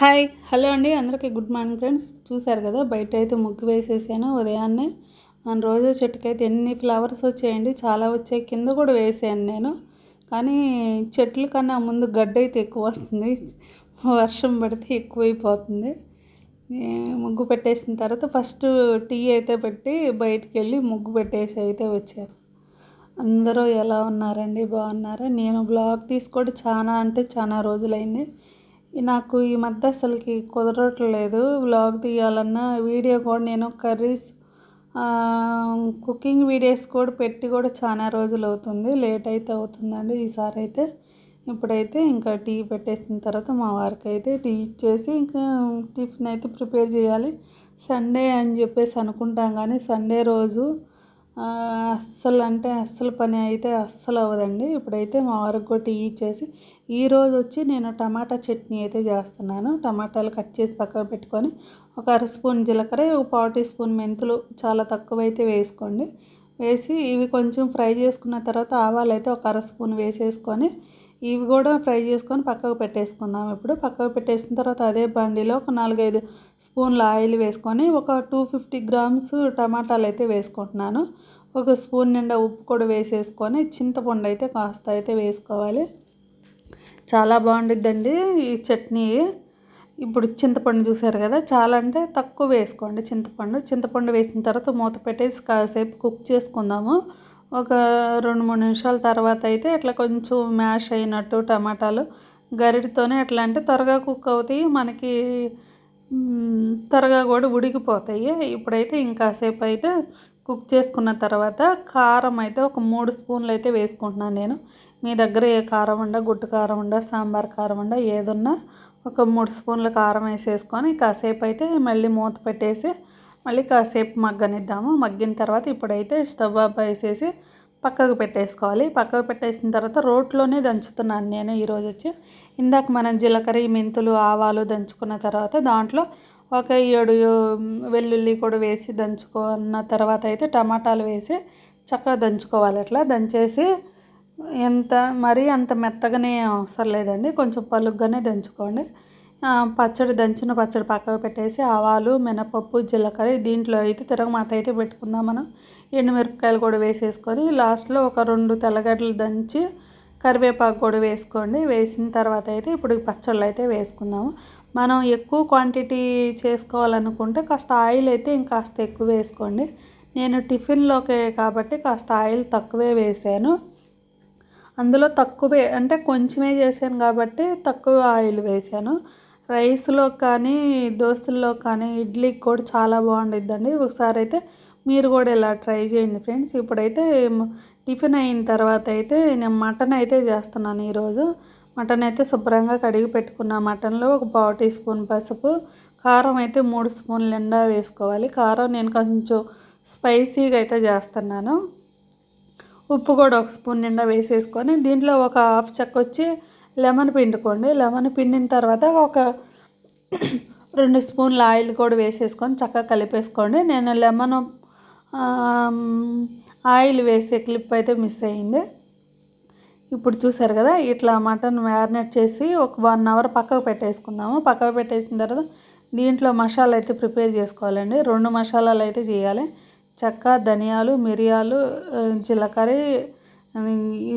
Hi hello అండి, అందరికీ good morning friends. చూసారు కదా, బయట అయితే ముగ్గు వేసేసాను ఉదయాన్నే. మన రోజు చెట్టుకైతే ఎన్ని ఫ్లవర్స్ వచ్చాయండి, చాలా వచ్చాయి. కింద కూడా వేసాను నేను, కానీ చెట్ల కన్నా ముందు గడ్డ అయితే ఎక్కువ వస్తుంది. వర్షం పడితే ఎక్కువైపోతుంది. ముగ్గు పెట్టేసిన తర్వాత ఫస్ట్ టీ అయితే పెట్టి బయటికి వెళ్ళి ముగ్గు పెట్టేసి అయితే వచ్చారు. అందరూ ఎలా ఉన్నారండి, బాగున్నారా? నేను బ్లాగ్ తీసుకోవడం చాలా రోజులైంది. నాకు ఈ మధ్య అసలుకి కుదరట్లేదు వ్లాగ్ తీయాలన్నా. వీడియో కూడా నేను కర్రీస్ కుకింగ్ వీడియోస్ కూడా పెట్టి కూడా చాలా రోజులు అవుతుంది. లేట్ అయితే అవుతుందండి ఈసారి అయితే. ఇప్పుడైతే ఇంకా టీ పెట్టేసిన తర్వాత మా వారికి అయితే టీ ఇచ్చేసి ఇంకా టిఫిన్ అయితే ప్రిపేర్ చేయాలి. సండే అని చెప్పేసి అనుకుంటాం, కానీ సండే రోజు అస్సలు పని అయితే అస్సలు అవ్వదండి. ఇప్పుడైతే మా వారికి కూడా టీ ఇచ్చేసి ఈరోజు వచ్చి నేను టమాటా చట్నీ అయితే చేస్తున్నాను. టమాటాలు కట్ చేసి పక్కకు పెట్టుకొని ఒక అర స్పూన్ జీలకర్ర, ఒక పావు టీ స్పూన్ మెంతులు, చాలా తక్కువ అయితే వేసుకోండి. వేసి ఇవి కొంచెం ఫ్రై చేసుకున్న తర్వాత ఆవాలు అయితే ఒక అర స్పూన్ వేసేసుకొని ఇవి కూడా ఫ్రై చేసుకొని పక్కకు పెట్టేసుకుందాం. ఇప్పుడు పక్కకు పెట్టేసిన తర్వాత అదే బండిలో ఒక 4-5 స్పూన్ల ఆయిల్ వేసుకొని ఒక 250 గ్రామ్స్ టమాటాలు అయితే వేసుకుంటున్నాను. ఒక స్పూన్ నిండా ఉప్పు కూడా వేసేసుకొని చింతపండు అయితే కాస్త అయితే వేసుకోవాలి. చాలా బాగుండిద్దండి ఈ చట్నీ. ఇప్పుడు చింతపండు చూసారు కదా, చాలా అంటే తక్కువ వేసుకోండి చింతపండు వేసిన తర్వాత మూత పెట్టేసి కాసేపు కుక్ చేసుకుందాము. ఒక 2-3 నిమిషాల తర్వాత అయితే అట్లా కొంచెం మ్యాష్ అయినట్టు టమాటాలు గరిటతోనే ఎట్లా అంటే త్వరగా కుక్ అవుతాయి, మనకి త్వరగా కూడా ఉడికిపోతాయి. ఇప్పుడైతే ఇంకాసేపు అయితే కుక్ చేసుకున్న తర్వాత కారం అయితే ఒక 3 స్పూన్లు అయితే వేసుకుంటున్నాను నేను. మీ దగ్గర ఏ కారం ఉండా, గుట్టు కారం ఉండా, సాంబార్ కారం ఉండా, ఏదున్నా ఒక 3 స్పూన్ల కారం వేసేసుకొని కాసేపు అయితే మళ్ళీ మూత పెట్టేసి మళ్ళీ కాసేపు మగ్గనిద్దాము. మగ్గిన తర్వాత ఇప్పుడైతే స్టవ్ ఆఫ్ వేసేసి పక్కకు పెట్టేసుకోవాలి. పక్కకు పెట్టేసిన తర్వాత రోట్లోనే దంచుతున్నాను నేను ఈరోజు వచ్చి. ఇందాక మనం జీలకర్ర, మెంతులు, ఆవాలు దంచుకున్న తర్వాత దాంట్లో ఒక 7 వెల్లుల్లి కూడా వేసి దంచుకున్న తర్వాత అయితే టమాటాలు వేసి చక్కగా దంచుకోవాలి. అట్లా దంచేసి మరీ అంత మెత్తగానే అవసరం లేదండి, కొంచెం పలుగ్గానే దంచుకోండి. దంచిన పచ్చడి పక్కకు పెట్టేసి ఆవాలు, మినపప్పు, జీలకర్ర దీంట్లో అయితే తిరగమాత అయితే పెట్టుకుందాం. మనం ఎండుమిరపకాయలు కూడా వేసేసుకొని లాస్ట్లో ఒక 2 తెల్లగడ్డలు దంచి కరివేపాకు కూడా వేసుకోండి. వేసిన తర్వాత అయితే ఇప్పుడు పచ్చళ్ళు అయితే వేసుకుందాము. మనం ఎక్కువ క్వాంటిటీ చేసుకోవాలనుకుంటే కాస్త ఆయిల్ అయితే ఇంకాస్త ఎక్కువ వేసుకోండి. నేను టిఫిన్లోకే కాబట్టి కాస్త ఆయిల్ తక్కువే వేసాను. అందులో తక్కువే అంటే కొంచెమే చేశాను కాబట్టి తక్కువ ఆయిల్ వేసాను. రైస్లో కానీ, దోశల్లో కానీ, ఇడ్లీకి కూడా చాలా బాగుండిద్దండి. ఒకసారి అయితే మీరు కూడా ఇలా ట్రై చేయండి ఫ్రెండ్స్. ఇప్పుడైతే టిఫిన్ అయిన తర్వాత అయితే నేను మటన్ అయితే చేస్తున్నాను ఈరోజు. మటన్ అయితే శుభ్రంగా కడిగి పెట్టుకున్న మటన్లో ఒక పావు టీ స్పూన్ పసుపు, కారం అయితే 3 స్పూన్ల నిండా వేసుకోవాలి. కారం నేను కొంచెం స్పైసీగా అయితే చేస్తున్నాను. ఉప్పు కూడా ఒక స్పూన్ నిండా వేసేసుకొని దీంట్లో ఒక హాఫ్ చెక్క వచ్చి లెమన్ పిండుకోండి. లెమన్ పిండిన తర్వాత ఒక 2 స్పూన్ల ఆయిల్ కూడా వేసేసుకొని చక్కగా కలిపేసుకోండి. నేను లెమన్ ఆయిల్ వేసే క్లిప్ అయితే మిస్ అయ్యింది. ఇప్పుడు చూసారు కదా, ఇట్లా మటన్ మ్యారినేట్ చేసి ఒక 1 అవర్ పక్కకు పెట్టేసుకుందాము. పక్కకు పెట్టేసిన తర్వాత దీంట్లో మసాలా అయితే ప్రిపేర్ చేసుకోవాలండి. 2 మసాలాలు అయితే చేయాలి. చెక్క, ధనియాలు, మిరియాలు, జీలకర్ర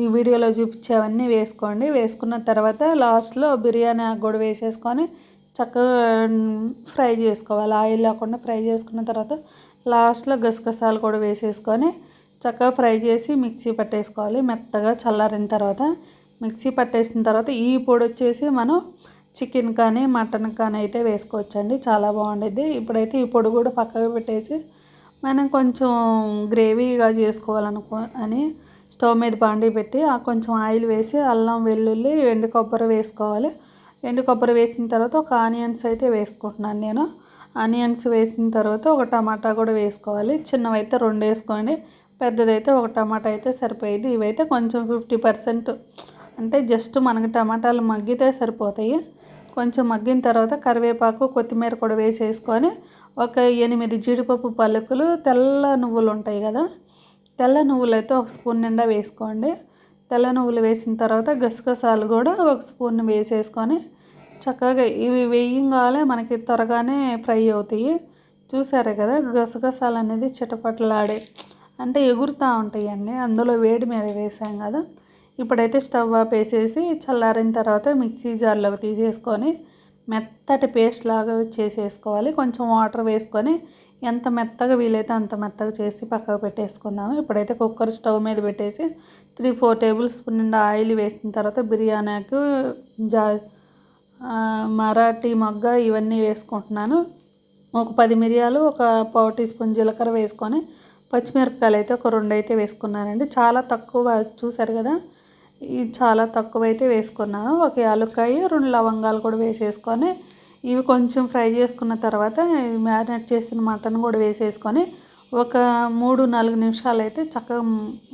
ఈ వీడియోలో చూపించేవన్నీ వేసుకోండి. వేసుకున్న తర్వాత లాస్ట్లో బిర్యానీ ఆకు కూడా వేసేసుకొని చక్కగా ఫ్రై చేసుకోవాలి. ఆయిల్ లేకుండా ఫ్రై చేసుకున్న తర్వాత లాస్ట్లో గసగసాలు కూడా వేసేసుకొని చక్కగా ఫ్రై చేసి మిక్సీ పట్టేసుకోవాలి. మెత్తగా చల్లారిన తర్వాత మిక్సీ పట్టేసిన తర్వాత ఈ పొడి వచ్చేసి మనం చికెన్ కానీ మటన్ కానీ అయితే వేసుకోవచ్చండి, చాలా బాగుండిద్ది. ఇప్పుడైతే ఈ పొడి కూడా పక్కకు పెట్టేసి మనం కొంచెం గ్రేవీగా అని స్టవ్ మీద బాండీ పెట్టి కొంచెం ఆయిల్ వేసి అల్లం, వెల్లుల్లి, ఎండు కొబ్బరి వేసుకోవాలి. ఎండు కొబ్బరి వేసిన తర్వాత ఒక ఆనియన్స్ అయితే వేసుకుంటున్నాను నేను. ఆనియన్స్ వేసిన తర్వాత ఒక టమాటా కూడా వేసుకోవాలి. చిన్నవైతే 2 వేసుకోండి, పెద్దదైతే ఒక టమాటా అయితే సరిపోయేది. ఇవైతే కొంచెం 50% అంటే జస్ట్ మనకి టమాటాలు మగ్గితే సరిపోతాయి. కొంచెం మగ్గిన తర్వాత కరివేపాకు, కొత్తిమీర కూడా వేసేసుకొని ఒక 8 జీడిపప్పు పలుకులు, తెల్ల నువ్వులు ఉంటాయి కదా, తెల్ల నువ్వులు అయితే ఒక స్పూన్ నిండా వేసుకోండి. తెల్ల నువ్వులు వేసిన తర్వాత గసగసాలు కూడా ఒక స్పూన్ వేసేసుకొని చక్కగా ఇవి వేయంగానే మనకి త్వరగానే ఫ్రై అవుతాయి. చూసారే కదా గసగసాలు అనేది చిటపటలాడే అంటే ఎగురుతూ ఉంటాయండి. అందులో వేడి మీద వేసాం కదా. ఇప్పుడైతే స్టవ్ ఆపేసేసి చల్లారిన తర్వాత మిక్సీ జార్లోకి తీసేసుకొని మెత్తటి పేస్ట్ లాగా చేసేసుకోవాలి. కొంచెం వాటర్ వేసుకొని ఎంత మెత్తగా వీలైతే అంత మెత్తగా చేసి పక్కకు పెట్టేసుకుందాము. ఇప్పుడైతే కుక్కర్ స్టవ్ మీద పెట్టేసి 3-4 టేబుల్ స్పూన్ నిండా ఆయిల్ వేసిన తర్వాత బిర్యానీకి జా మరాఠీ మొగ్గ ఇవన్నీ వేసుకుంటున్నాను. ఒక 10 మిరియాలు, ఒక పావు టీ స్పూన్ జీలకర్ర వేసుకొని పచ్చిమిరపకాయలు అయితే ఒక 2 అయితే వేసుకున్నానండి. చాలా తక్కువ చూసారు కదా, ఇది చాలా తక్కువ అయితే వేసుకున్నాను. ఒక యాలక్కాయ, 2 లవంగాలు కూడా వేసేసుకొని ఇవి కొంచెం ఫ్రై చేసుకున్న తర్వాత మ్యారినేట్ చేసిన మటన్ కూడా వేసేసుకొని ఒక 3-4 నిమిషాలు అయితే చక్కగా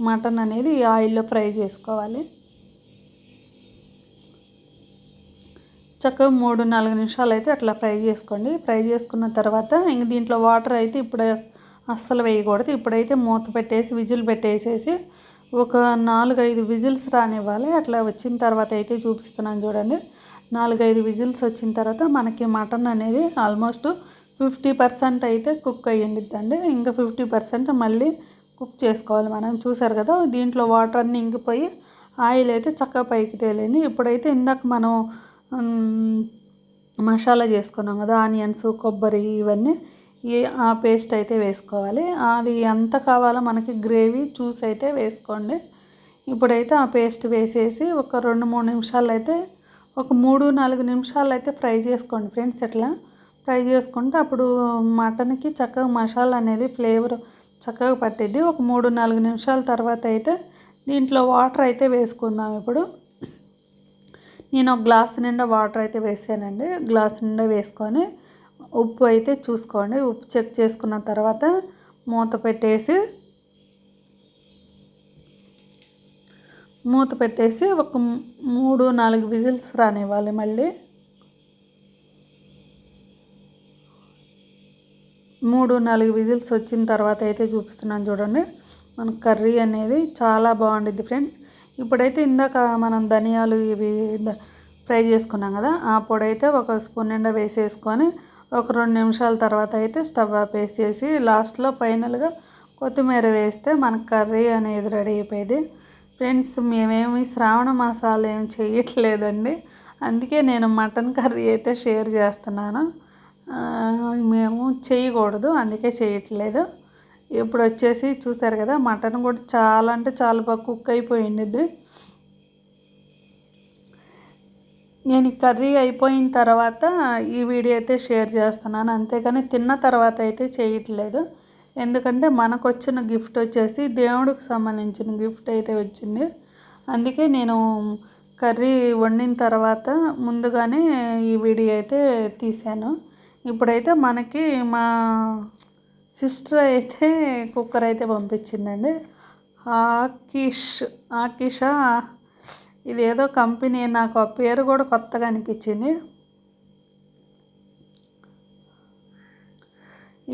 మటన్ అనేది ఆయిల్లో ఫ్రై చేసుకోవాలి. చక్కగా 3-4 నిమిషాలు అయితే అట్లా ఫ్రై చేసుకోండి. ఫ్రై చేసుకున్న తర్వాత ఇంక దీంట్లో వాటర్ అయితే ఇప్పుడు అస్సలు వేయకూడదు. ఇప్పుడైతే మూత పెట్టేసి విజిల్ పెట్టేసేసి ఒక 4-5 విజిల్స్ రానివ్వాలి. అట్లా వచ్చిన తర్వాత అయితే చూపిస్తున్నాను చూడండి. 4-5 విజిల్స్ వచ్చిన తర్వాత మనకి మటన్ అనేది ఆల్మోస్ట్ 50% అయితే కుక్ అయ్యి ఉండిద్దండి. ఇంకా 50% మళ్ళీ కుక్ చేసుకోవాలి మనం. చూసారు కదా దీంట్లో వాటర్ అన్నీ ఇంకిపోయి ఆయిల్ అయితే చక్కగా పైకి తేలింది. ఇప్పుడైతే ఇందాక మనం మసాలా చేసుకున్నాం కదా, ఆనియన్స్, కొబ్బరి ఇవన్నీ ఆ పేస్ట్ అయితే వేసుకోవాలి. అది ఎంత కావాలో మనకి గ్రేవీ చూసి అయితే వేసుకోండి. ఇప్పుడైతే ఆ పేస్ట్ వేసేసి ఒక 2-3 నిమిషాలు అయితే ఒక 3-4 నిమిషాలు అయితే ఫ్రై చేసుకోండి ఫ్రెండ్స్. ఇట్లా ఫ్రై చేసుకుంటే అప్పుడు మటన్కి చక్కగా మసాలా అనేది ఫ్లేవర్ చక్కగా పట్టిద్ది. ఒక 3-4 నిమిషాల తర్వాత అయితే దీంట్లో వాటర్ అయితే వేసుకుందాం. ఇప్పుడు నేను ఒక గ్లాస్ నిండా వాటర్ అయితే వేసానండి. గ్లాస్ నిండా వేసుకొని ఉప్పు అయితే చూసుకోండి. ఉప్పు చెక్ చేసుకున్న తర్వాత మూత పెట్టేసి ఒక 3-4 విజిల్స్ రానివ్వాలి. మళ్ళీ 3-4 విజిల్స్ వచ్చిన తర్వాత అయితే చూపిస్తున్నాను చూడండి. మన కర్రీ అనేది చాలా బాగుండిద్ది ఫ్రెండ్స్. ఇప్పుడైతే ఇందాక మనం ధనియాలు ఇవి ఫ్రై చేసుకున్నాం కదా, ఆ పొడి అయితే ఒక స్పూన్ నిండా వేసేసుకొని ఒక 2 నిమిషాల తర్వాత అయితే స్టవ్ ఆపేసేసి లాస్ట్లో ఫైనల్గా కొత్తిమీర వేస్తే మన కర్రీ అనేది రెడీ అయిపోయింది ఫ్రెండ్స్. మేమేమి శ్రావణ మాసాలు ఏమి చేయట్లేదండి, అందుకే నేను మటన్ కర్రీ అయితే షేర్ చేస్తున్నాను. మేము చేయకూడదు అందుకే చేయట్లేదు. ఇప్పుడు వచ్చేసి చూసారు కదా మటన్ కూడా చాలా అంటే చాలా బాగా కుక్ అయిపోయింది. నేను ఈ కర్రీ అయిపోయిన తర్వాత ఈ వీడియో అయితే షేర్ చేస్తున్నాను, అంతేగాని తిన్న తర్వాత అయితే చేయట్లేదు. ఎందుకంటే మనకు వచ్చిన గిఫ్ట్ వచ్చేసి దేవుడికి సంబంధించిన గిఫ్ట్ అయితే వచ్చింది. అందుకే నేను కర్రీ వండిన తర్వాత ముందుగానే ఈ వీడియో అయితే తీశాను. ఇప్పుడైతే మనకి మా సిస్టర్ అయితే కుక్కర్ అయితే పంపించిందండి. ఆకిషా ఇదేదో కంపెనీ, నాకు ఆ పేరు కూడా కొత్తగా అనిపించింది.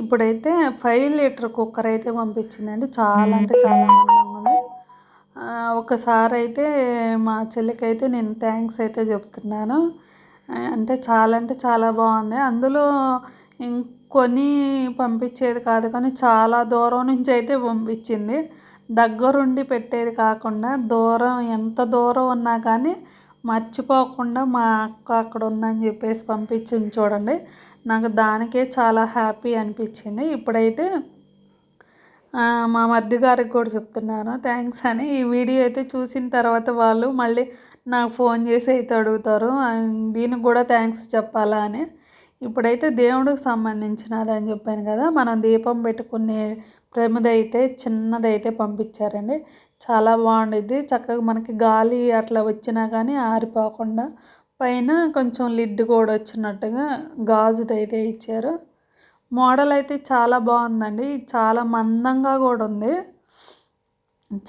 ఇప్పుడైతే 5 లీటర్ కుక్కర్ అయితే పంపించిందండి. చాలా అంటే చాలా ఆనందంగా ఉంది. ఒకసారి అయితే మా చెల్లికైతే నేను థ్యాంక్స్ అయితే చెప్తున్నాను. అంటే చాలా బాగుంది. అందులో ఇంకొని పంపించేది కాదు కానీ చాలా దూరం నుంచి అయితే పంపించింది. దగ్గరుండి పెట్టేది కాకుండా దూరం, ఎంత దూరం ఉన్నా కానీ మర్చిపోకుండా మా అక్క అక్కడ ఉందని చెప్పేసి పంపించింది చూడండి. నాకు దానికే చాలా హ్యాపీ అనిపించింది. ఇప్పుడైతే మా మరిది గారికి కూడా చెప్తున్నాను థ్యాంక్స్ అని. ఈ వీడియో అయితే చూసిన తర్వాత వాళ్ళు మళ్ళీ నాకు ఫోన్ చేసి అయితే అడుగుతారు దీనికి కూడా థ్యాంక్స్ చెప్పాలా అని. ఇప్పుడైతే దేవుడికి సంబంధించినది అని చెప్పాను కదా, మనం దీపం పెట్టుకునే ప్రమిదైతే చిన్నదైతే పంపించారండి. చాలా బాగుండిద్ది. చక్కగా మనకి గాలి అట్లా వచ్చినా కానీ ఆరిపోకుండా పైన కొంచెం లిడ్ కూడా వచ్చినట్టుగా గాజుదైతే ఇచ్చారు. మోడల్ అయితే చాలా బాగుందండి. చాలా మందంగా కూడా ఉంది.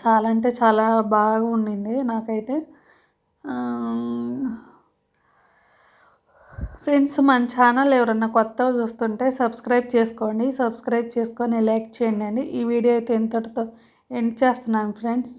చాలా అంటే చాలా బాగా ఉండింది నాకైతే. ఫ్రెండ్స్, మన ఛానల్ ఎవరన్నా కొత్తగా చూస్తుంటే సబ్స్క్రైబ్ చేసుకోండి. సబ్స్క్రైబ్ చేసుకొని లైక్ చేయండి అండి. ఈ వీడియో అయితే ఇంతటితో ఎండ్ చేస్తున్నాను ఫ్రెండ్స్.